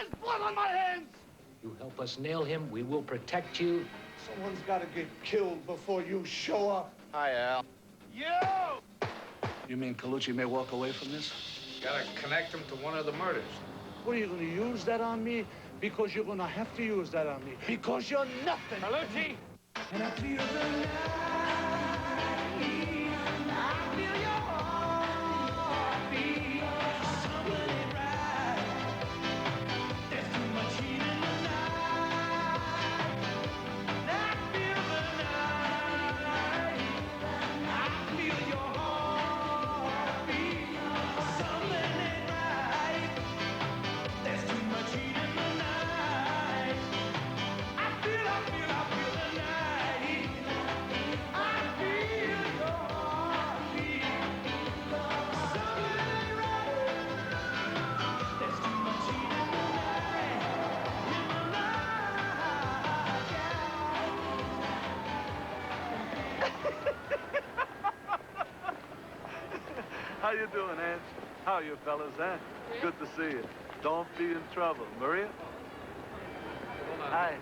There's blood on my hands! You help us nail him, we will protect you. Someone's got to get killed before you show up. Hi, Al. You! You mean Colucci may walk away from this? Gotta connect him to one of the murders. What, are you going to use that on me? Because you're going to have to use that on me. Because you're nothing. Colucci! And I feel the night. I feel your heartbeat. Something ain't right. There's too much heat in the night. I feel the night. I feel your heartbeat. Something ain't right. There's too much heat in the night. I feel the night. I feel your heartbeat. Something ain't right. There's too much heat in the night. In the night. How you doing, Ange? How are you fellas, huh? Good to see you. Don't be in trouble. Maria? Hi.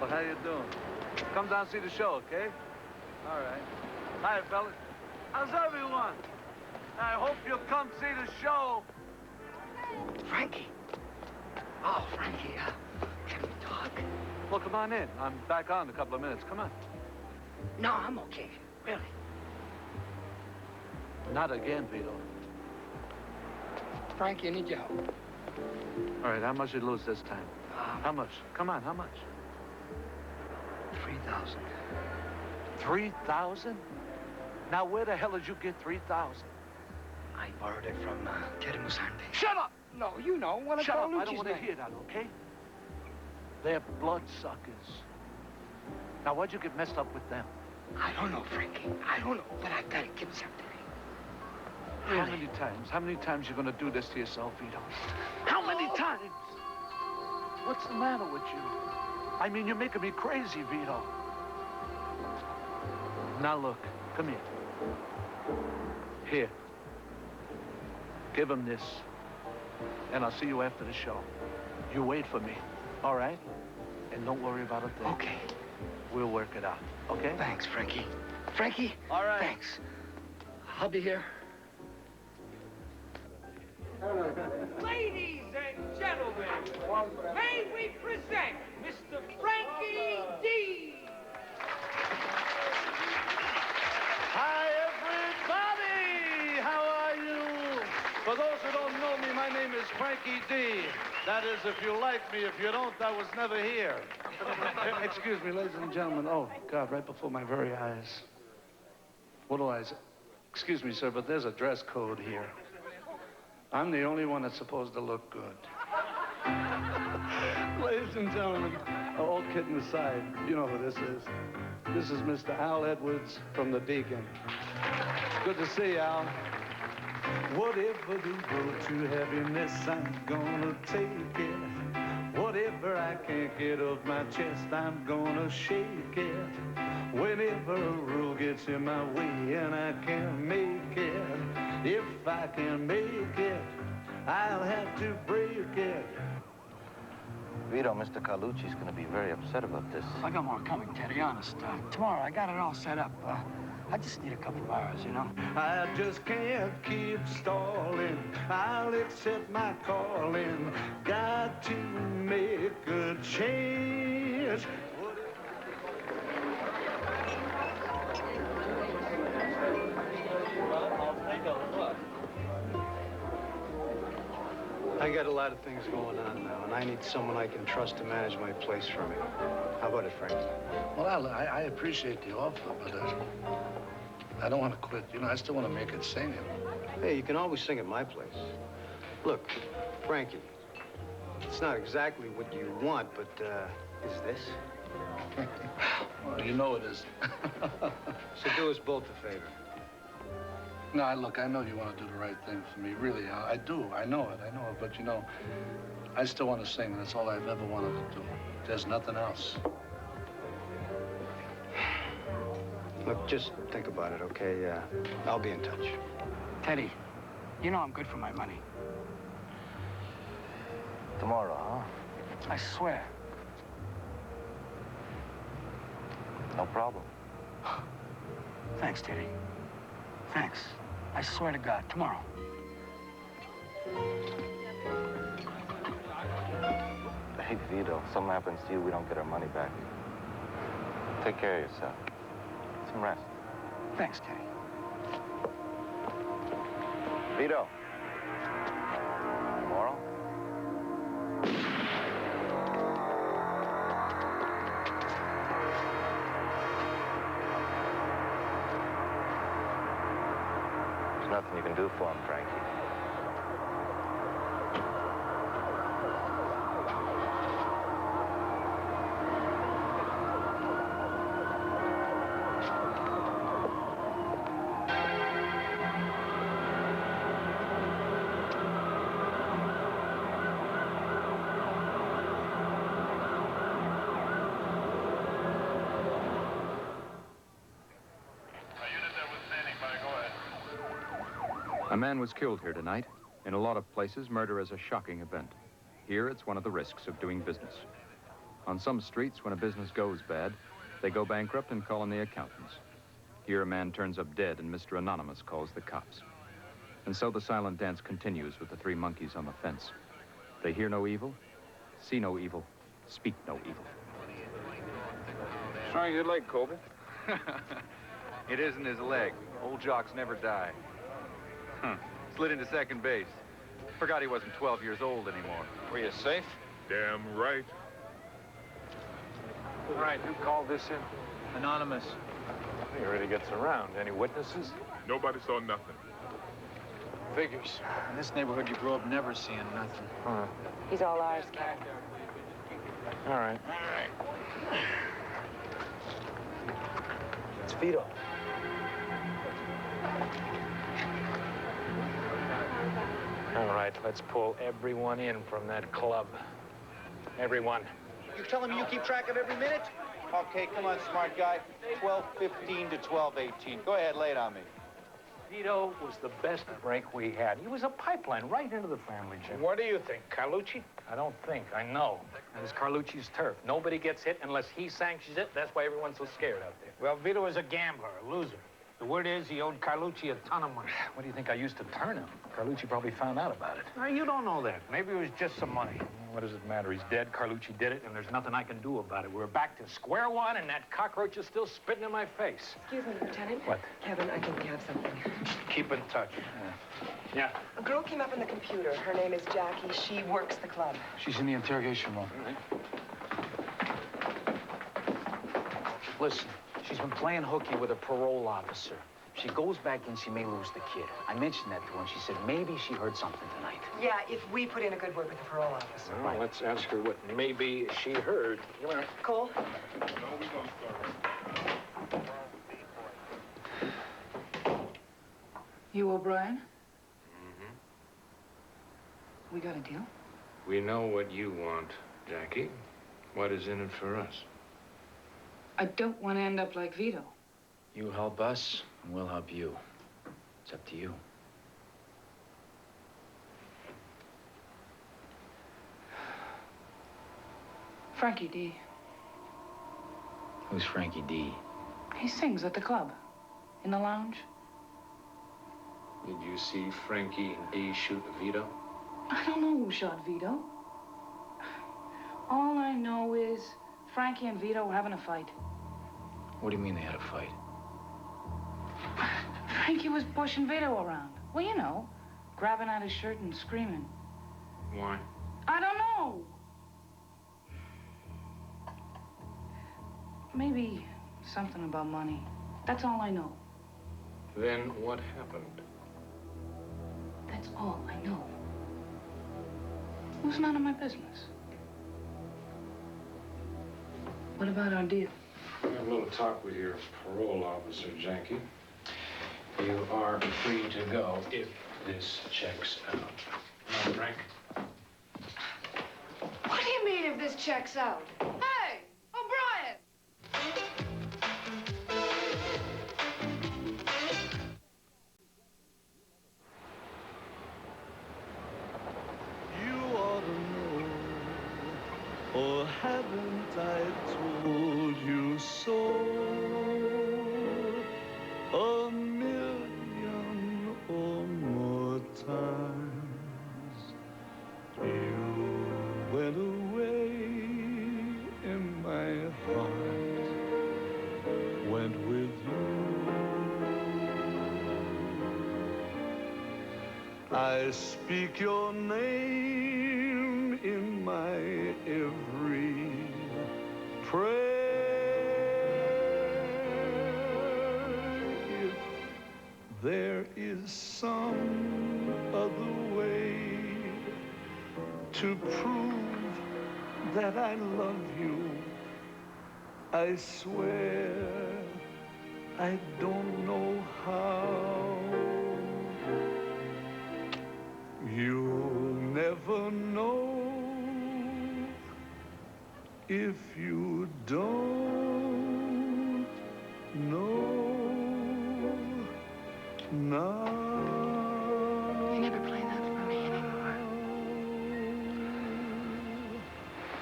Well, how you doing? Come down and see the show, okay? All right. Hi, fellas. How's everyone? I hope you'll come see the show. Frankie. Oh, Frankie, can we talk? Well, come on in. I'm back on in a couple of minutes. Come on. No, I'm okay. Really. Not again, Vito. Frankie, I need your help. All right, how much did you lose this time? How much? Come on, how much? 3,000. 3,000? Now, where the hell did you get 3,000? I borrowed it from Terry Musante. Shut up! No, you know, one of Shut up, I Carlucci's don't want to men. hear that, okay? They're bloodsuckers. Now, why'd you get messed up with them? I don't know, Frankie. I don't know, but I gotta give something. How many times? How many times you gonna do this to yourself, Vito? How many times? What's the matter with you? I mean, you're making me crazy, Vito. Now look, come here. Here. Give him this. And I'll see you after the show. You wait for me, all right? And don't worry about a thing. Okay. We'll work it out, okay? Thanks, Frankie. Frankie? All right. Thanks. I'll be here. Ladies and gentlemen, may we present Mr. Frankie D. Hi, everybody! How are you? For those who don't know me, my name is Frankie D. That is, if you like me. If you don't, I was never here. Excuse me, ladies and gentlemen. Oh, God, right before my very eyes. What do I say? Excuse me, sir, but there's a dress code here. I'm the only one that's supposed to look good. Ladies and gentlemen, all kidding aside, you know who this is. This is Mr. Al Edwards from the Deacon. Good to see you, Al. Whatever the road to happiness, I'm gonna take it. Whatever I can't get off my chest, I'm gonna shake it. Whenever a rule gets in my way and I can't make it, if I can make it, I'll have to break it. Vito, Mr. Carlucci's going to be very upset about this. I got more coming, Teddy, honest. Tomorrow, I got it all set up. I just need a couple of hours, you know? I just can't keep stalling. I'll accept my calling. Got to make a change. I got a lot of things going on now, and I need someone I can trust to manage my place for me. How about it, Frankie? Well, Al, I appreciate the offer, but I don't want to quit. You know, I still want to make it singing. Hey, you can always sing at my place. Look, Frankie, it's not exactly what you want, but is this? Well, you know it is. So do us both a favor. No, look, I know you want to do the right thing for me. Really, I do. I know it. But, you know, I still want to sing. That's all I've ever wanted to do. There's nothing else. Look, just think about it, okay? I'll be in touch. Teddy, you know I'm good for my money. Tomorrow, huh? I swear. No problem. Thanks, Teddy. Thanks. I swear to God, tomorrow. Hey, Vito, if something happens to you, we don't get our money back. Take care of yourself. Get some rest. Thanks, Teddy. Vito. Tomorrow? There's nothing you can do for him, Frankie. A man was killed here tonight. In a lot of places, murder is a shocking event. Here, it's one of the risks of doing business. On some streets, when a business goes bad, they go bankrupt and call in the accountants. Here, a man turns up dead and Mr. Anonymous calls the cops. And so the silent dance continues with the three monkeys on the fence. They hear no evil, see no evil, speak no evil. Showing your leg, Colby. It isn't his leg. Old jocks never die. Slid into second base. Forgot he wasn't 12 years old anymore. Were you safe? Damn right. All right, who called this in? Anonymous. He really gets around. Any witnesses? Nobody saw nothing. Figures. In this neighborhood, you grow up never seeing nothing. Huh. He's all ours, Captain. All right. It's Vito. All right, let's pull everyone in from that club. Everyone. You're telling me you keep track of every minute? Okay, come on, smart guy. 12:15 to 12:18. Go ahead, lay it on me. Vito was the best break we had. He was a pipeline right into the family, Jim. What do you think, Carlucci? I don't think, I know. And it's Carlucci's turf. Nobody gets hit unless he sanctions it. That's why everyone's so scared out there. Well, Vito was a gambler, a loser. The word is he owed Carlucci a ton of money. What do you think I used to turn him? Carlucci probably found out about it. Now, you don't know that. Maybe it was just some money. What does it matter? He's dead. Carlucci did it, and there's nothing I can do about it. We're back to square one, and that cockroach is still spitting in my face. Excuse me, Lieutenant. What? Kevin, I think we have something. Keep in touch. Yeah. A girl came up on the computer. Her name is Jackie. She works the club. She's in the interrogation room. All right. Listen, she's been playing hooky with a parole officer. If she goes back in, she may lose the kid. I mentioned that to her, and she said maybe she heard something tonight. Yeah, if we put in a good word with the parole officer. Well, let's ask her what maybe she heard. Come on. Cole? You O'Brien? Mm-hmm. We got a deal? We know what you want, Jackie. What is in it for us? I don't want to end up like Vito. You help us, and we'll help you. It's up to you. Frankie D. Who's Frankie D? He sings at the club. In the lounge. Did you see Frankie D shoot Vito? I don't know who shot Vito. All I know is Frankie and Vito were having a fight. What do you mean they had a fight? Frankie was pushing Vito around. Well, you know, grabbing at his shirt and screaming. Why? I don't know. Maybe something about money. That's all I know. Then what happened? That's all I know. It was none of my business. What about our deal? We'll have a little talk with your parole officer, Jackie. You are free to go if this checks out. Now, Frank. What do you mean if this checks out? Hey, O'Brien! You ought to know Or haven't I told you so a million or more times? You went away and my heart went with you. I speak your name in my every prayer. If there is some other way to prove that I love you, I swear I don't know how. You'll never know if you don't know now. You never play that for me anymore.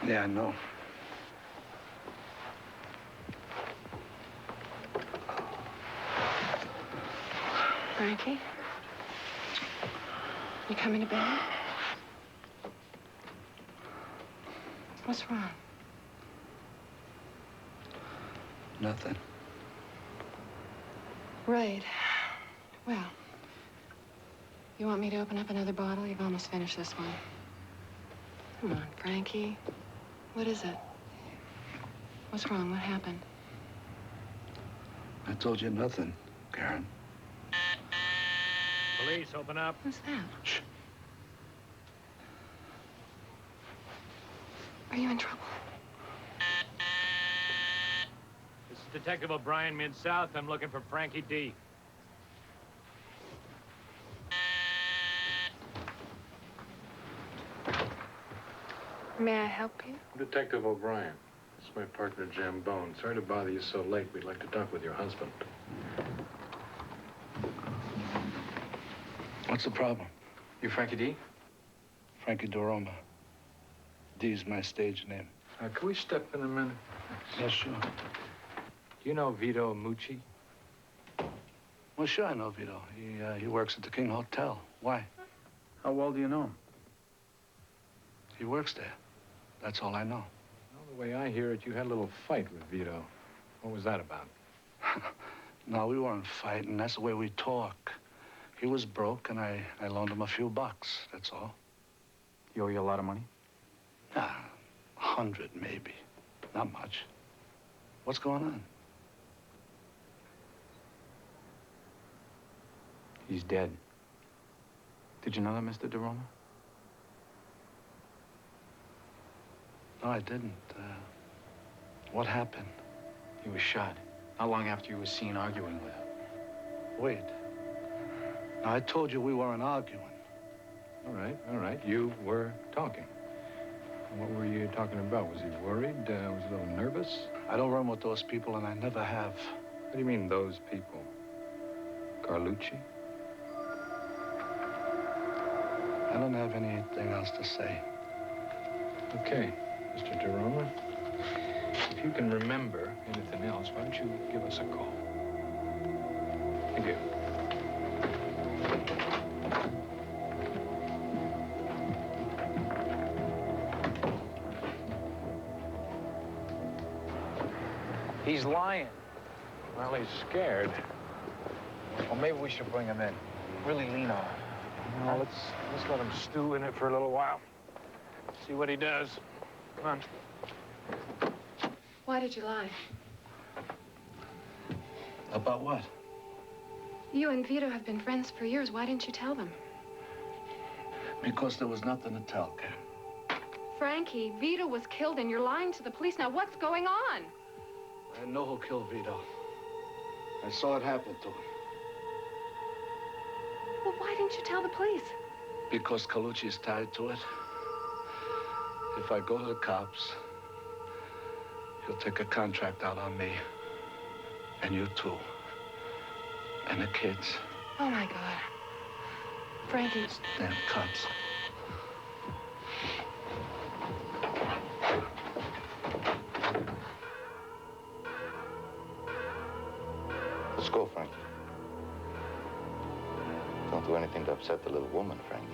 Yeah, I know. Frankie? You coming to bed? What's wrong? Nothing. Right. Well, you want me to open up another bottle? You've almost finished this one. Come on, Frankie. What is it? What's wrong? What happened? I told you nothing, Karen. Police, open up. Who's that? Shh. Are you in trouble? This is Detective O'Brien, Mid-South. I'm looking for Frankie D. May I help you? Detective O'Brien. This is my partner, Jam Bone. Sorry to bother you so late. We'd like to talk with your husband. What's the problem? You Frankie D? Frankie DeRoma. D's my stage name. Can we step in a minute? Yes, sure. Do you know Vito Mucci? Well, sure I know Vito. He works at the King Hotel. Why? How well do you know him? He works there. That's all I know. Well, the way I hear it, you had a little fight with Vito. What was that about? No, we weren't fighting. That's the way we talk. He was broke, and I loaned him a few bucks, that's all. He owe you a lot of money? Ah, 100 maybe. Not much. What's going on? He's dead. Did you know that, Mr. DeRoma? No, I didn't. What happened? He was shot. Not long after you were seen arguing with him. Wait. Now, I told you we weren't arguing. All right. You were talking. What were you talking about? Was he worried? Was he a little nervous? I don't run with those people, and I never have. What do you mean, those people? Carlucci? I don't have anything else to say. Okay, Mr. DeRoma. If you can remember anything else, why don't you give us a call? Thank you. He's lying. Well, he's scared. Well, maybe we should bring him in. Really lean on him. Well, let's let him stew in it for a little while. See what he does. Come on. Why did you lie? About what? You and Vito have been friends for years. Why didn't you tell them? Because there was nothing to tell, Karen. Frankie, Vito was killed and you're lying to the police. Now, what's going on? I know who killed Vito. I saw it happen to him. Well, why didn't you tell the police? Because Carlucci is tied to it. If I go to the cops, he'll take a contract out on me. And you too. And the kids. Oh, my God. Frankie. Damn cops. Let's go, Frankie. Don't do anything to upset the little woman, Frankie.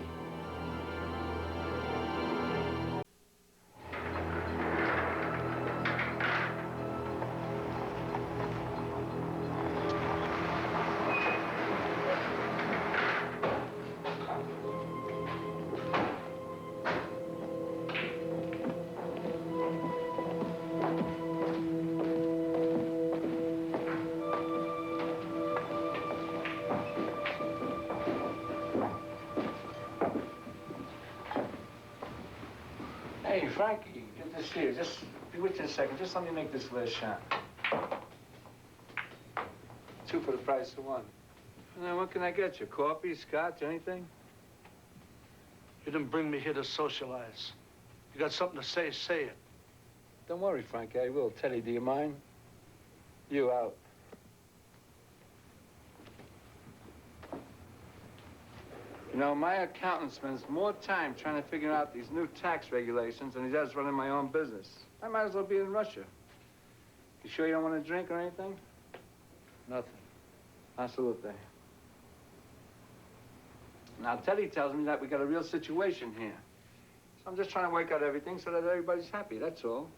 Hey, Frankie, get this here. Just be with you in a second. Just let me make this last shot. 2 for the price of 1. Now, what can I get you? Coffee, scotch, anything? You didn't bring me here to socialize. You got something to say, say it. Don't worry, Frankie, I will. Teddy, do you mind? You out. You know, my accountant spends more time trying to figure out these new tax regulations than he does running my own business. I might as well be in Russia. You sure you don't want to drink or anything? Nothing. Absolutely. Now, Teddy tells me that we got a real situation here. So I'm just trying to work out everything so that everybody's happy, that's all.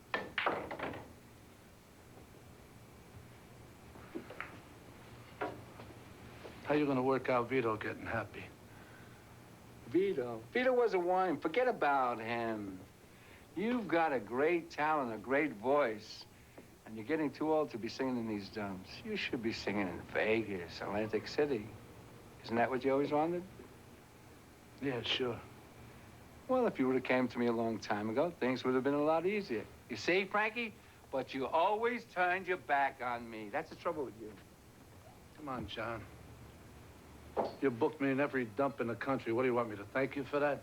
How you gonna work out Vito getting happy? Vito? Vito was a wine. Forget about him. You've got a great talent, a great voice, and you're getting too old to be singing in these dumps. You should be singing in Vegas, Atlantic City. Isn't that what you always wanted? Yeah, sure. Well, if you would have came to me a long time ago, things would have been a lot easier. You see, Frankie? But you always turned your back on me. That's the trouble with you. Come on, John. You booked me in every dump in the country. What do you want me to thank you for that?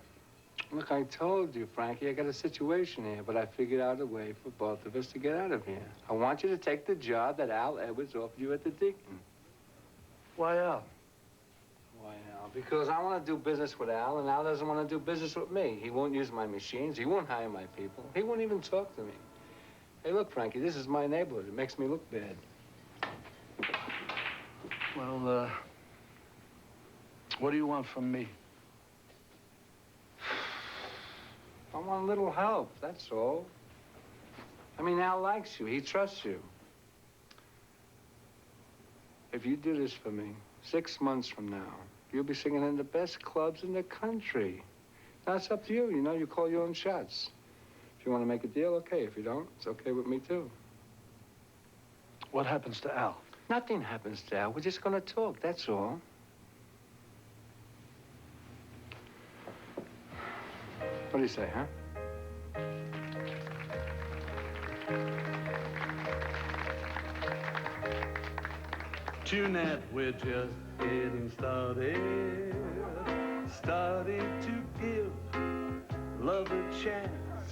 Look, I told you, Frankie, I got a situation here, but I figured out a way for both of us to get out of here. I want you to take the job that Al Edwards offered you at the Deacon. Why, Al? Why, Al? Because I want to do business with Al, and Al doesn't want to do business with me. He won't use my machines. He won't hire my people. He won't even talk to me. Hey, look, Frankie, this is my neighborhood. It makes me look bad. Well, what do you want from me? I want a little help, that's all. I mean, Al likes you. He trusts you. If you do this for me, 6 months from now, you'll be singing in the best clubs in the country. Now, it's up to you. You know, you call your own shots. If you want to make a deal, okay. If you don't, it's okay with me, too. What happens to Al? Nothing happens to Al. We're just going to talk, that's all. What do you say, huh? Tonight we're just getting started. Starting to give love a chance.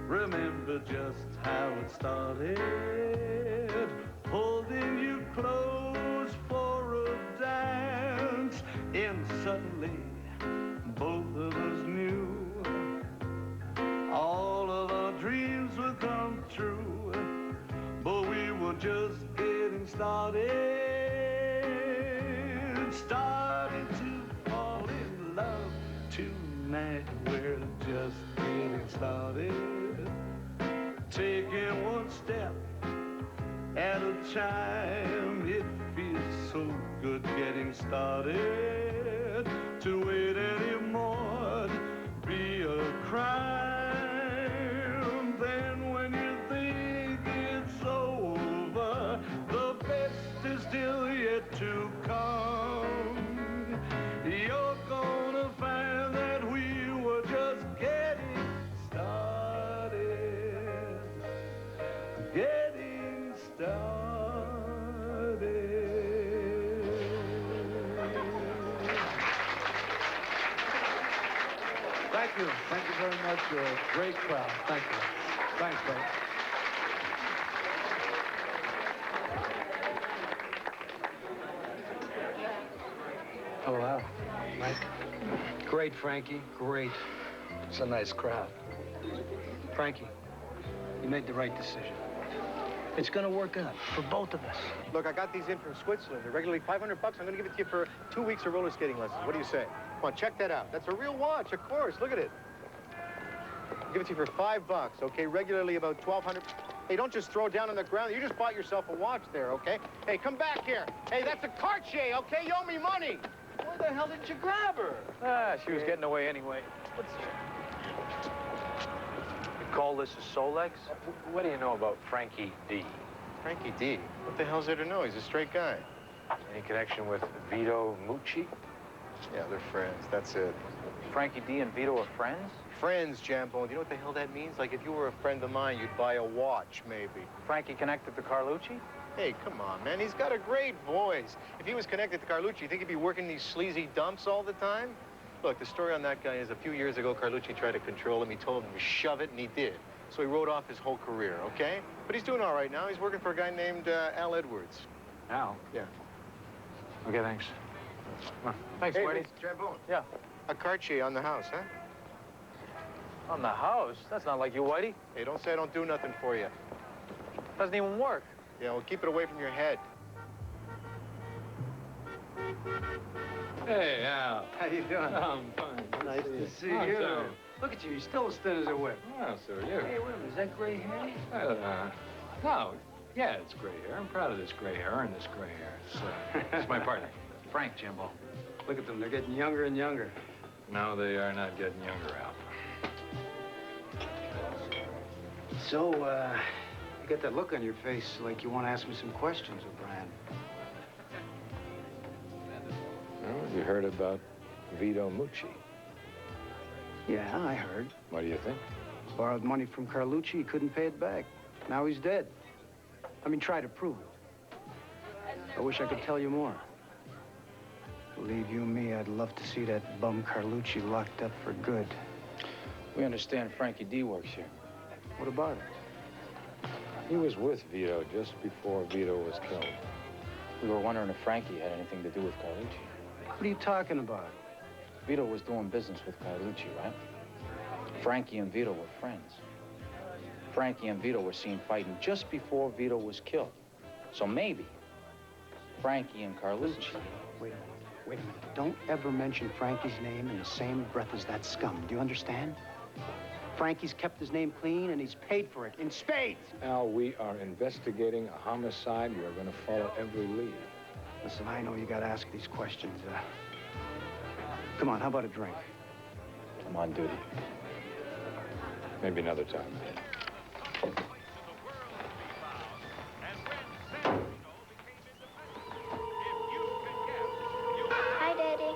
Remember just how it started. Holding you close for a dance. And suddenly both of us knew all of our dreams would come true, but we were just getting started. Starting to fall in love tonight. We're just getting started. Taking one step at a time. It feels so good getting started. To wait anymore be a crime. Then when you think it's over, the best is still yet to come. You're gonna find that we were just getting started. Getting started. Thank you. Thank you very much. You're a great crowd. Thank you. Thanks, folks. Oh, wow. Nice. Great, Frankie. Great. It's a nice crowd. Frankie, you made the right decision. It's gonna work out for both of us. Look, I got these in from Switzerland. They're regularly $500. I'm gonna give it to you for 2 weeks of roller skating lessons. What do you say? Come on, check that out. That's a real watch, of course. Look at it. I'll give it to you for $5, okay? Regularly about 1,200. Hey, don't just throw it down on the ground. You just bought yourself a watch there, okay? Hey, come back here. Hey, that's a Cartier, okay? You owe me money. Where the hell did you grab her? Ah, she was getting away anyway. What's this? You call this a Solex? What do you know about Frankie D? Frankie D? What the hell's there to know? He's a straight guy. Any connection with Vito Mucci? Yeah, they're friends. That's it. Frankie D and Vito are friends? Friends, Jambone. Do you know what the hell that means? Like if you were a friend of mine, you'd buy a watch, maybe. Frankie connected to Carlucci? Hey, come on, man. He's got a great voice. If he was connected to Carlucci, you think he'd be working these sleazy dumps all the time? Look, the story on that guy is a few years ago, Carlucci tried to control him. He told him to shove it, and he did. So he wrote off his whole career, okay? But he's doing all right now. He's working for a guy named Al Edwards. Al? Yeah. Okay, thanks. Come on. Thanks, Hey, Whitey. Jambone. Yeah. A Cartier on the house, huh? On the house? That's not like you, Whitey. Hey, don't say I don't do nothing for you. Doesn't even work. Yeah, well, keep it away from your head. Hey, Al. How you doing? I'm fine. Nice to see Oh, you. so- Look at you. You're still as thin as a whip. Oh, so are you. Hey, wait a minute. Is that gray hair? No. Yeah, it's gray hair. I'm proud of this gray hair and this gray hair. It's my partner. Frank, Jimbo. Look at them. They're getting younger and younger. No, they are not getting younger, Al. So, you got that look on your face like you want to ask me some questions, O'Brien. Well, you heard about Vito Mucci. Yeah, I heard. What do you think? Borrowed money from Carlucci. He couldn't pay it back. Now he's dead. I mean, try to prove it. I wish I could tell you more. Believe you me, I'd love to see that bum Carlucci locked up for good. We understand Frankie D works here. What about it? He was with Vito just before Vito was killed. We were wondering if Frankie had anything to do with Carlucci. What are you talking about? Vito was doing business with Carlucci, right? Frankie and Vito were friends. Frankie and Vito were seen fighting just before Vito was killed. So maybe Frankie and Carlucci. Wait a minute. Wait a minute. Don't ever mention Frankie's name in the same breath as that scum. Do you understand? Frankie's kept his name clean, and he's paid for it in spades. Al, we are investigating a homicide. We are going to follow every lead. Listen, I know you got to ask these questions. Come on, how about a drink? I'm on duty. Maybe another time. Hi, Daddy.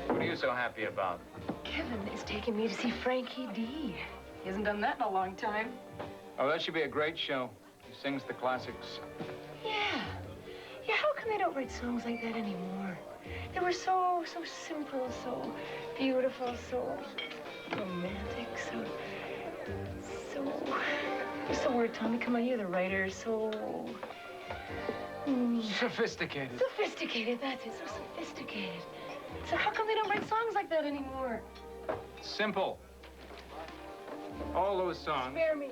What are you so happy about? Kevin is taking me to see Frankie D. He hasn't done that in a long time. Oh, that should be a great show. He sings the classics. Yeah. Yeah, how come they don't write songs like that anymore? They were so simple, so beautiful, so romantic, what's the word, Tommy? Come on, you're the writer. Sophisticated. Sophisticated, that's it, so sophisticated. So how come they don't write songs like that anymore? Simple. All those songs Spare me.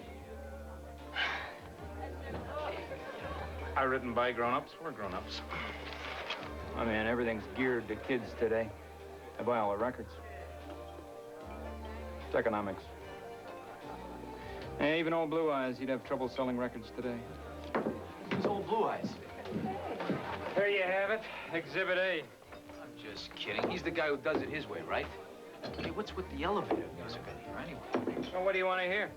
are written by grown-ups for grown-ups. I mean, everything's geared to kids today. They buy all the records. It's economics. Hey, even old Blue Eyes, he'd have trouble selling records today. Who's old Blue Eyes? There you have it, Exhibit A. I'm just kidding. He's the guy who does it his way, right? Hey, what's with the elevator music in here, anyway? Well, what do you want to hear?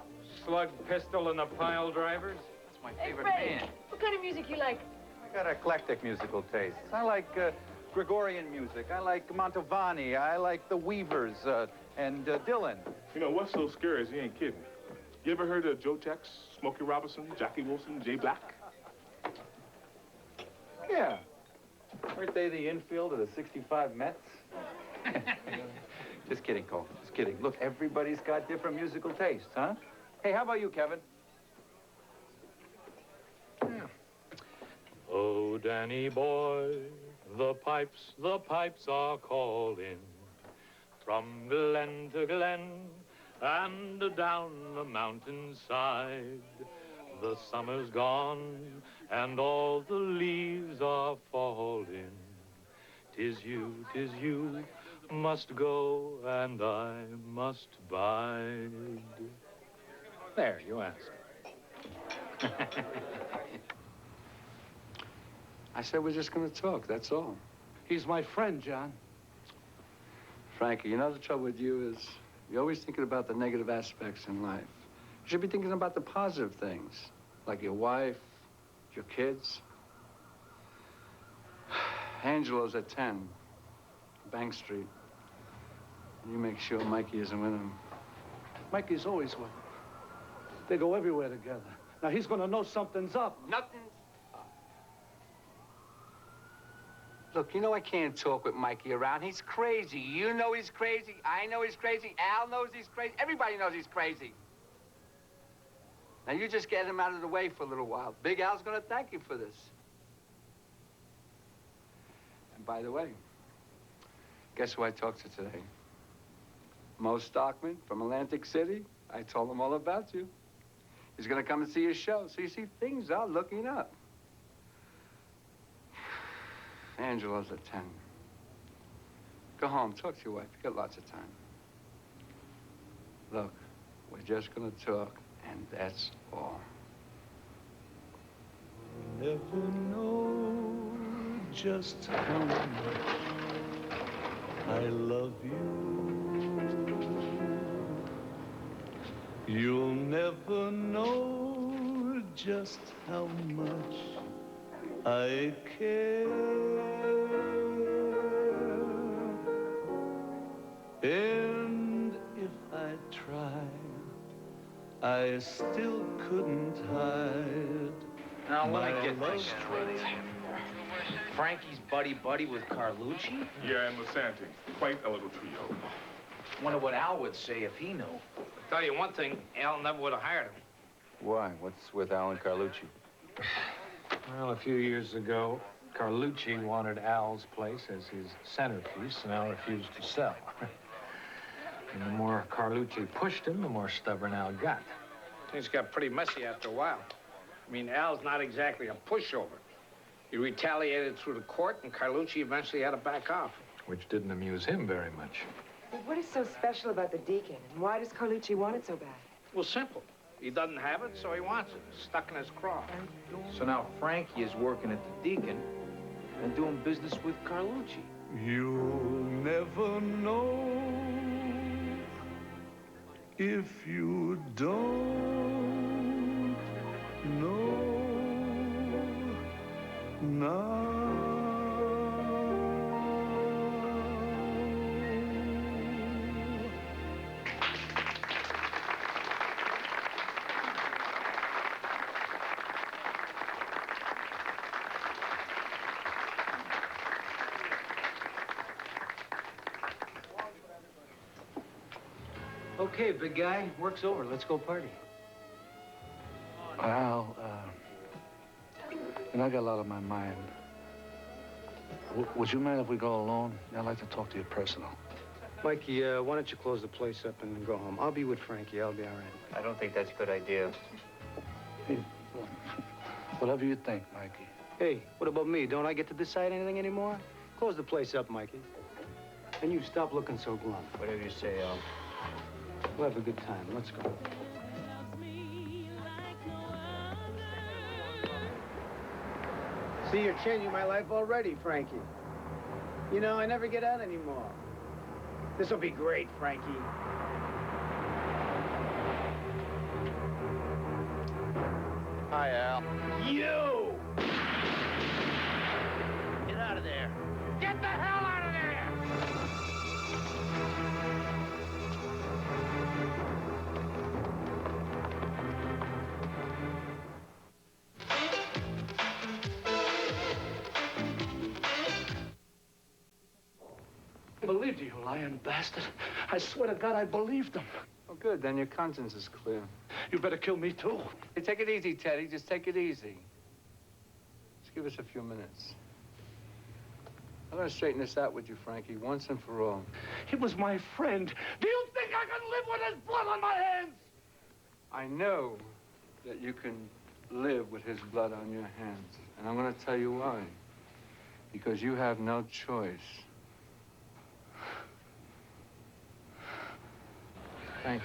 Slug Pistol and the Pile Drivers? That's my Hey, favorite Freddie, band. what kind of music you like? I got eclectic musical tastes. I like Gregorian music. I like Mantovani. I like the Weavers and Dylan. You know, what's so scary is he ain't kidding. You ever heard of Joe Tex, Smokey Robinson, Jackie Wilson, Jay Black? Yeah. Weren't they the infield of the 65 Mets? Just kidding, Cole. Just kidding. Look, everybody's got different musical tastes, huh? Hey, how about you, Kevin? Oh, Danny boy, the pipes are calling from glen to glen and down the mountainside. The summer's gone and all the leaves are falling. 'Tis you must go and I must bide. There, you answer. I said we're just going to talk, that's all. He's my friend, John. Frankie, you know the trouble with you is you're always thinking about the negative aspects in life. You should be thinking about the positive things, like your wife, your kids. Angelo's at 10, Bank Street. You make sure Mikey isn't with him. Mikey's always with him. They go everywhere together. Now, he's gonna know something's up. Nothing's up. Look, you know I can't talk with Mikey around. He's crazy. You know he's crazy. I know he's crazy. Al knows he's crazy. Everybody knows he's crazy. Now, you just get him out of the way for a little while. Big Al's gonna thank you for this. And by the way, guess who I talked to today? Mo Stockman from Atlantic City. I told him all about you. He's gonna come and see your show. So you see, things are looking up. Angelo's at 10. Go home, talk to your wife. You got lots of time. Look, we're just gonna talk, and that's all. Never know just how much I love you. You'll never know just how much I care. And if I tried, I still couldn't hide. Now, let me my get love. this straight. Frankie's buddy-buddy with Carlucci? Yeah, and Lasanti. Quite a little trio. Wonder what Al would say if he knew. I'll tell you one thing, Al never would have hired him. Why? What's with Alan Carlucci? Well, a few years ago, Carlucci wanted Al's place as his centerpiece, and Al refused to sell. And the more Carlucci pushed him, the more stubborn Al got. Things got pretty messy after a while. I mean, Al's not exactly a pushover. He retaliated through the court, and Carlucci eventually had to back off. Which didn't amuse him very much. But what is so special about the Deacon, and why does Carlucci want it so bad? Well, simple. He doesn't have it, so he wants it. It's stuck in his craw. So now Frankie is working at the Deacon and doing business with Carlucci. You'll never know if you don't know now. Okay, big guy, work's over. Let's go party. Al, and I got a lot on my mind. Would you mind if we go alone? I'd like to talk to you personal. Mikey, why don't you close the place up and go home? I'll be with Frankie. I'll be all right. I don't think that's a good idea. Hey, whatever you think, Mikey. Hey, what about me? Don't I get to decide anything anymore? Close the place up, Mikey. And you stop looking so glum. Whatever you say, Al. We'll have a good time. Let's go. See, you're changing my life already, Frankie. You know, I never get out anymore. This'll be great, Frankie. Hi, Al. You! Get out of there. Get the hell out of there! I believed you, you lying bastard. I swear to God, I believed them. Oh, good. Then your conscience is clear. You better kill me, too. Hey, take it easy, Teddy. Just take it easy. Just give us a few minutes. I'm gonna straighten this out with you, Frankie, once and for all. He was my friend. Do you think I can live with his blood on my hands? I know that you can live with his blood on your hands. And I'm gonna tell you why. Because you have no choice. Thanks.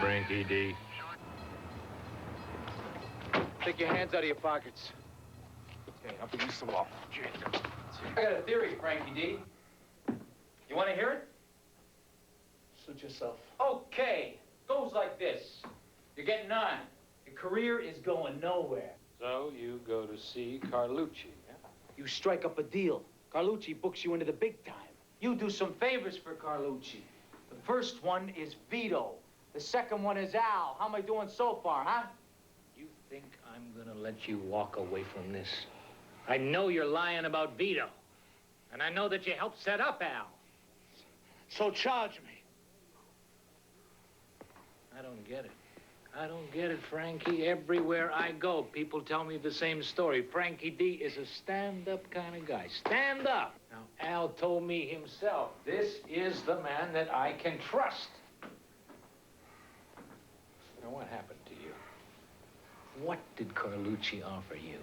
Frankie D. Take your hands out of your pockets. Okay, up against the wall. I got a theory, Frankie D. You want to hear it? Suit yourself. Okay. Goes like this. You're getting on. Your career is going nowhere. So you go to see Carlucci, yeah? You strike up a deal. Carlucci books you into the big time. You do some favors for Carlucci. The first one is Vito. The second one is Al. How am I doing so far, huh? You think I'm gonna let you walk away from this? I know you're lying about Vito. And I know that you helped set up Al. So charge me. I don't get it. I don't get it, Frankie. Everywhere I go, people tell me the same story. Frankie D is a stand-up kind of guy. Stand up! Now, Al told me himself, this is the man that I can trust. Now, what happened to you? What did Carlucci offer you?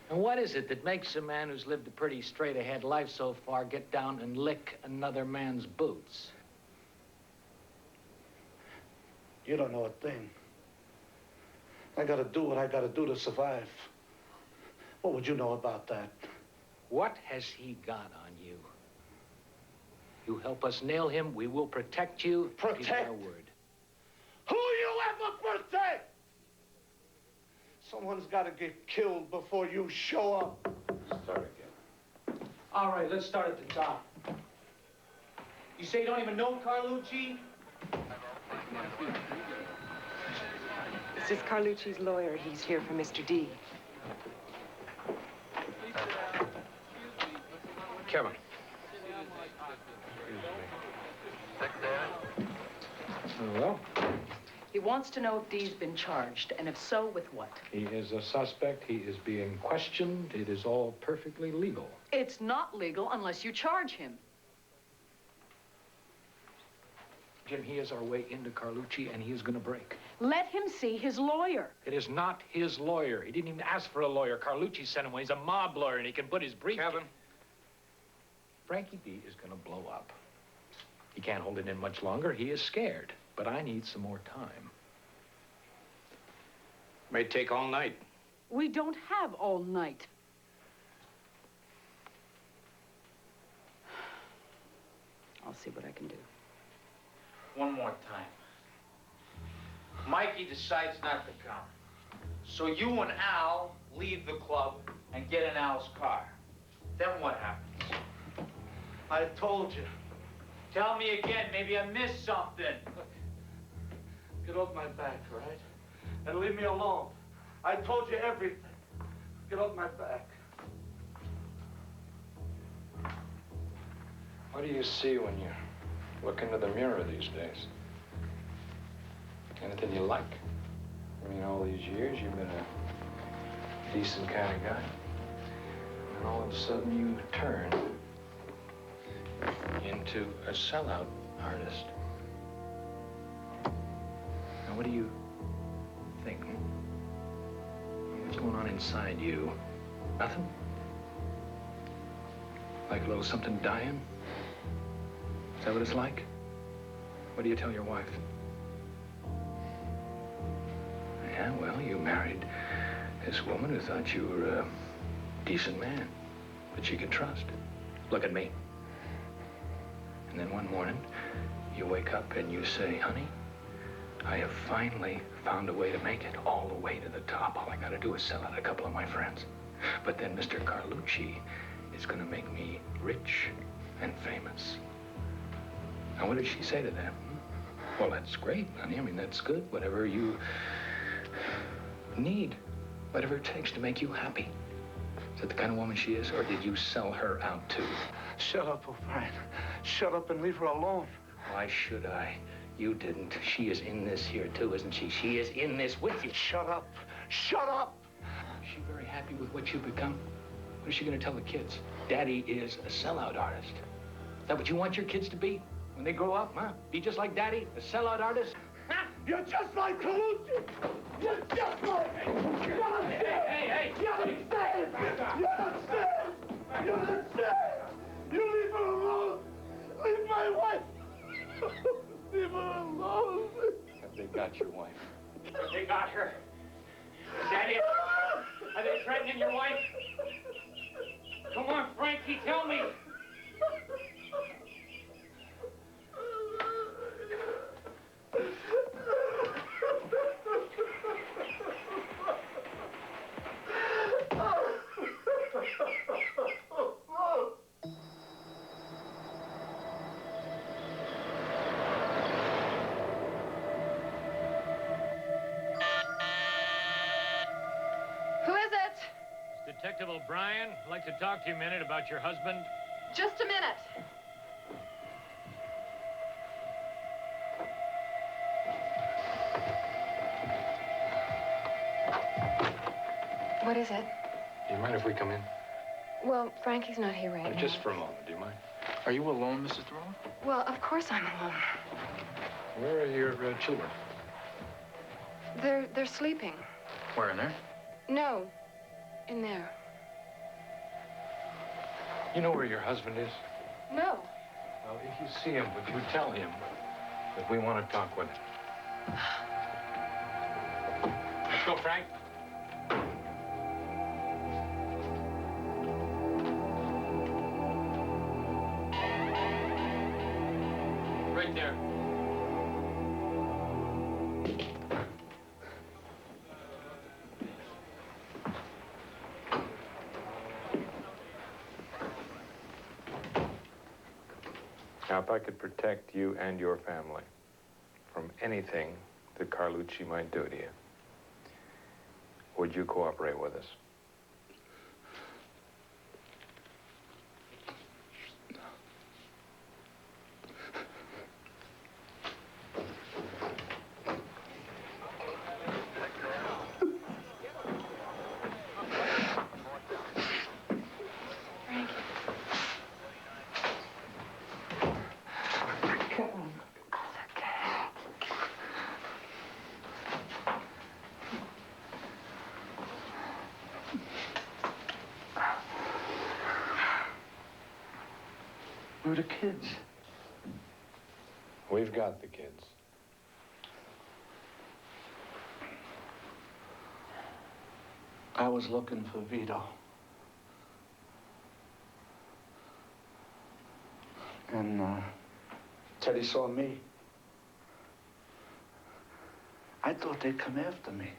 And what is it that makes a man who's lived a pretty straight-ahead life so far get down and lick another man's boots? You don't know a thing. I gotta do what I gotta do to survive. What would you know about that? What has he got on you? You help us nail him, we will protect you. Protect? Give our word. Who you ever protect? Someone's gotta get killed before you show up. Start again. All right, let's start at the top. You say you don't even know Carlucci? This is Carlucci's lawyer. He's here for Mr. D. Kevin. Well, He wants to know if Dee's been charged, and if so, with what? he is a suspect. He is being questioned. It is all perfectly legal. It's not legal unless you charge him. Jim, he is our way into Carlucci, and he is going to break. Let him see his lawyer. It is not his lawyer. He didn't even ask for a lawyer. Carlucci sent him one. He's a mob lawyer, and he can put his brief... Kevin. Frankie D is going to blow up. He can't hold it in much longer. He is scared. But I need some more time. May take all night. We don't have all night. I'll see what I can do. One more time. Mikey decides not to come. So you and Al leave the club and get in Al's car. Then what happens? I told you. Tell me again, maybe I missed something. Get off my back, all right? And leave me alone. I told you everything. Get off my back. What do you see when you look into the mirror these days? Anything you like? I mean, all these years you've been a decent kind of guy. And all of a sudden you turn into a sellout artist. Now, what do you think? What's going on inside you? Nothing? Like a little something dying? Is that what it's like? What do you tell your wife? Yeah, well, you married this woman who thought you were a decent man that she could trust. Look at me. And then one morning, you wake up and you say, honey, I have finally found a way to make it all the way to the top. All I gotta do is sell out a couple of my friends. But then Mr. Carlucci is gonna make me rich and famous. Now, what did she say to that? Well, that's great, honey. I mean, that's good. Whatever you need, whatever it takes to make you happy. Is that the kind of woman she is, or did you sell her out too? Shut up, O'Brien. Shut up and leave her alone. Why should I? You didn't. She is in this here, too, isn't she? She is in this with you. Shut up. Shut up. Is she very happy with what you've become? What is she going to tell the kids? Daddy is a sellout artist. Is that what you want your kids to be when they grow up, huh? Be just like Daddy, a sellout artist? You're just like Calucci! You're just like him! You're the same! Hey! You're the same! You're the same! You're the same! You leave her alone! Leave my wife! Leave her alone! Have they got your wife? They got her. Daddy, are they threatening your wife? Come on, Frankie, tell me. Who is it? Detective O'Brien, I'd like to talk to you a minute about your husband. Just a minute. What is it? Do you mind if we come in? Well, Frankie's not here right now. Just for a moment, do you mind? Are you alone, Mrs. Throne? Well, of course I'm alone. Where are your children? They're sleeping. Where, in there? No, in there. You know where your husband is? No. Well, if you see him, would you tell him that we want to talk with him? Let's go, Frank. Right there. Now, if I could protect you and your family from anything that Carlucci might do to you, would you cooperate with us? Where are the kids? We've got the kids. I was looking for Vito. And Teddy saw me. I thought they'd come after me.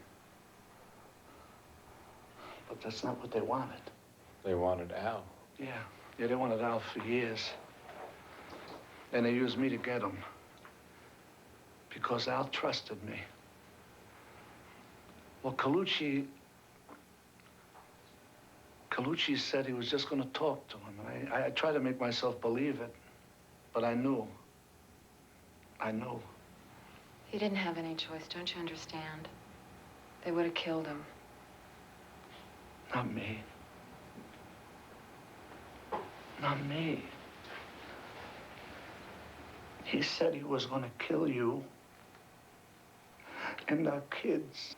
But that's not what they wanted. They wanted Al. Yeah, they wanted Al for years. And they used me to get him. Because Al trusted me. Well, Calucci said he was just going to talk to him. And I tried to make myself believe it. But I knew. He didn't have any choice, don't you understand? They would have killed him. Not me. Not me. He said he was going to kill you and our kids.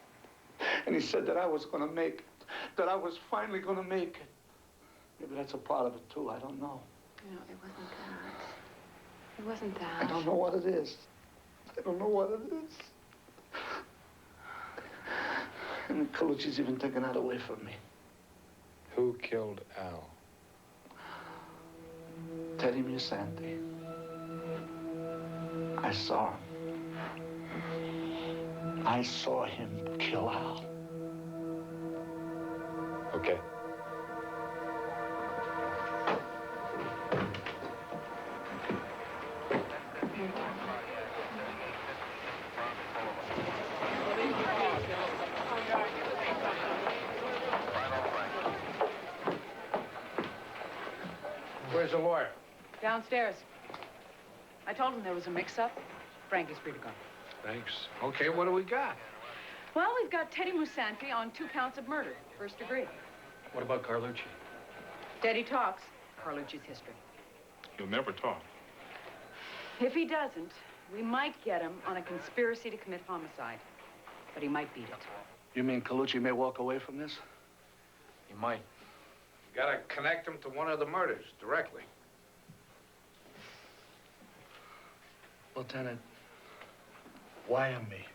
And he said that I was going to make it, that I was finally going to make it. Maybe that's a part of it, too. I don't know. No, it wasn't that. It wasn't that. I don't know what it is. I don't know what it is. And Calucci's even taken that away from me. Who killed Al? Teddy Musanti. I saw him. I saw him kill Al. Okay. Where's the lawyer? Downstairs. I told him there was a mix-up. Frankie's free to go. Thanks. Okay, what do we got? Well, we've got Teddy Musanti on 2 counts of murder, first degree. What about Carlucci? Teddy talks. Carlucci's history. He'll never talk. If he doesn't, we might get him on a conspiracy to commit homicide. But he might beat it. You mean Carlucci may walk away from this? He might. You gotta connect him to one of the murders directly. Lieutenant, wire me.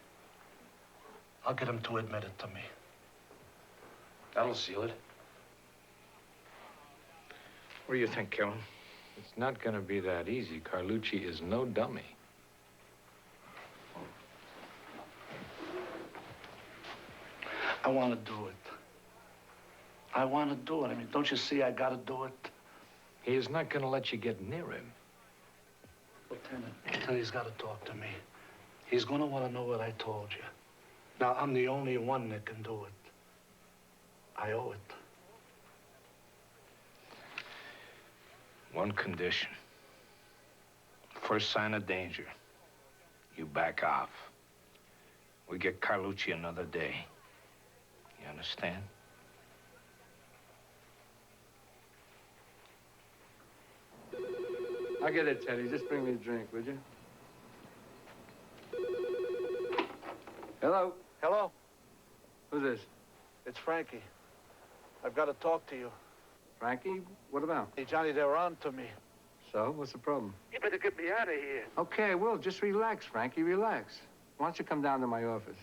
I'll get him to admit it to me. That'll seal it. What do you think, Kevin? It's not gonna be that easy. Carlucci is no dummy. I want to do it. I want to do it. I mean, don't you see I got to do it? He is not gonna let you get near him. Lieutenant, he's got to talk to me. He's going to want to know what I told you. Now, I'm the only one that can do it. I owe it. One condition. First sign of danger, you back off. We get Carlucci another day. You understand? I'll get it, Teddy. Just bring me a drink, would you? Hello? Hello? Who's this? It's Frankie. I've got to talk to you. Frankie? What about? Hey, Johnny, they're on to me. So, what's the problem? You better get me out of here. Okay, well, just relax, Frankie, relax. Why don't you come down to my office?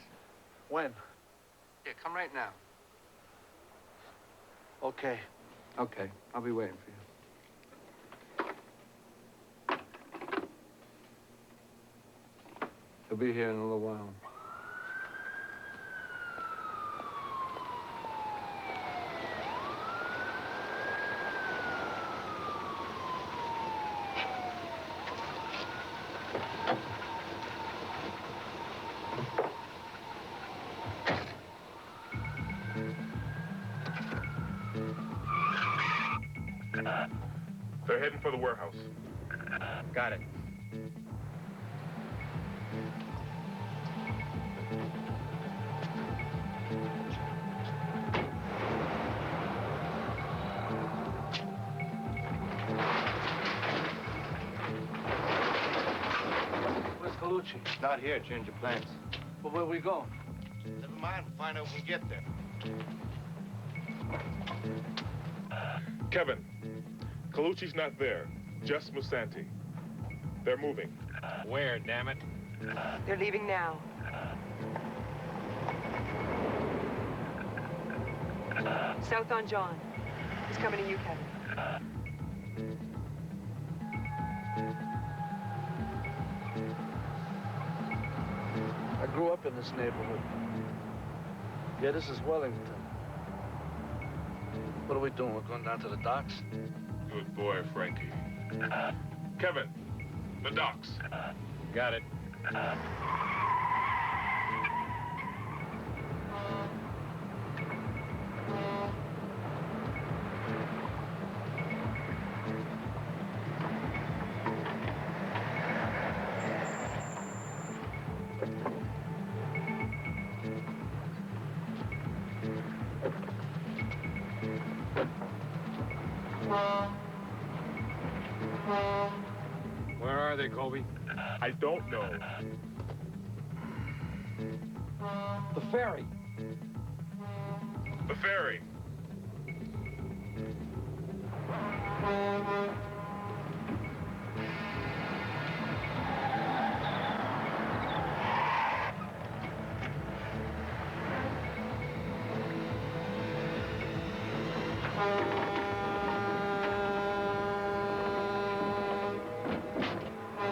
When? Yeah, come right now. Okay. Okay, I'll be waiting for you. He'll be here in a little while. They're heading for the warehouse. Got it. Where's Carlucci? Not here. Change your plans. Well, where we going? Never mind. We'll find out when we get there. Kevin, Carlucci's not there. Just Musanti. They're moving. Where, damn it? They're leaving now. South on John. He's coming to you, Kevin. I grew up in this neighborhood. Yeah, this is Wellington. What are we doing? We're going down to the docks? Good boy, Frankie. Kevin, the docks. Got it. Where are they, Colby? I don't know. The ferry. The ferry.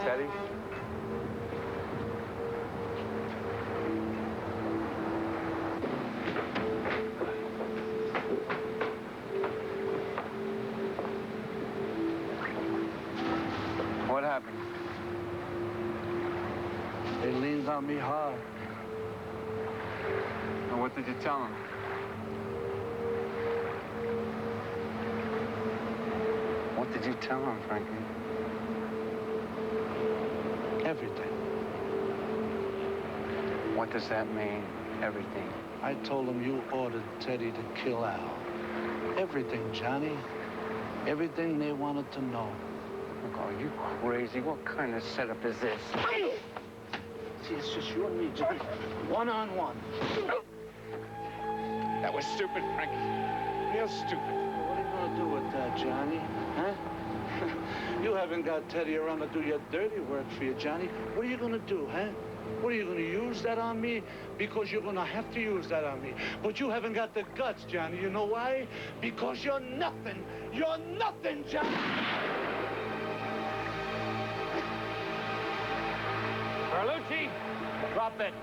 Teddy? What happened? They leaned on me hard. And what did you tell him? What did you tell him, Frankie? everything. What does that mean, everything? I told him you ordered Teddy to kill Al. Everything, Johnny. Everything they wanted to know. Look, are you crazy? What kind of setup is this? See, it's just you and me, Johnny. One-on-one. That was stupid, Frankie. Real stupid. What are you gonna do with that, Johnny? Huh? You haven't got Teddy around to do your dirty work for you, Johnny. What are you gonna do, huh? What, are you gonna use that on me? Because you're gonna have to use that on me. But you haven't got the guts, Johnny. You know why? Because you're nothing. You're nothing, Johnny. Carlucci, drop it.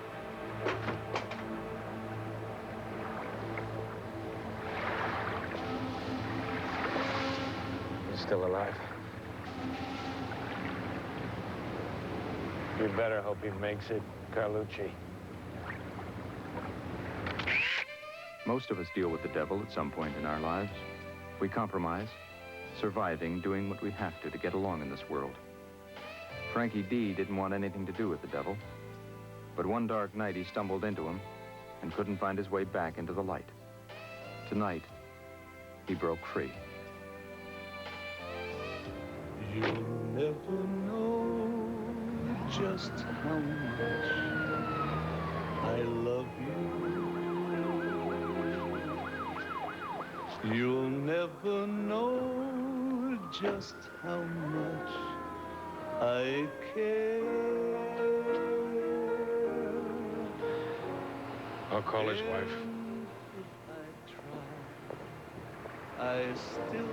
He's still alive. You better hope he makes it, Carlucci. Most of us deal with the devil at some point in our lives. We compromise, surviving, doing what we have to get along in this world. Frankie D didn't want anything to do with the devil, but one dark night he stumbled into him and couldn't find his way back into the light. Tonight, he broke free. You'll never know just how much I love you. You'll never know just how much I care. I'll call his wife. I still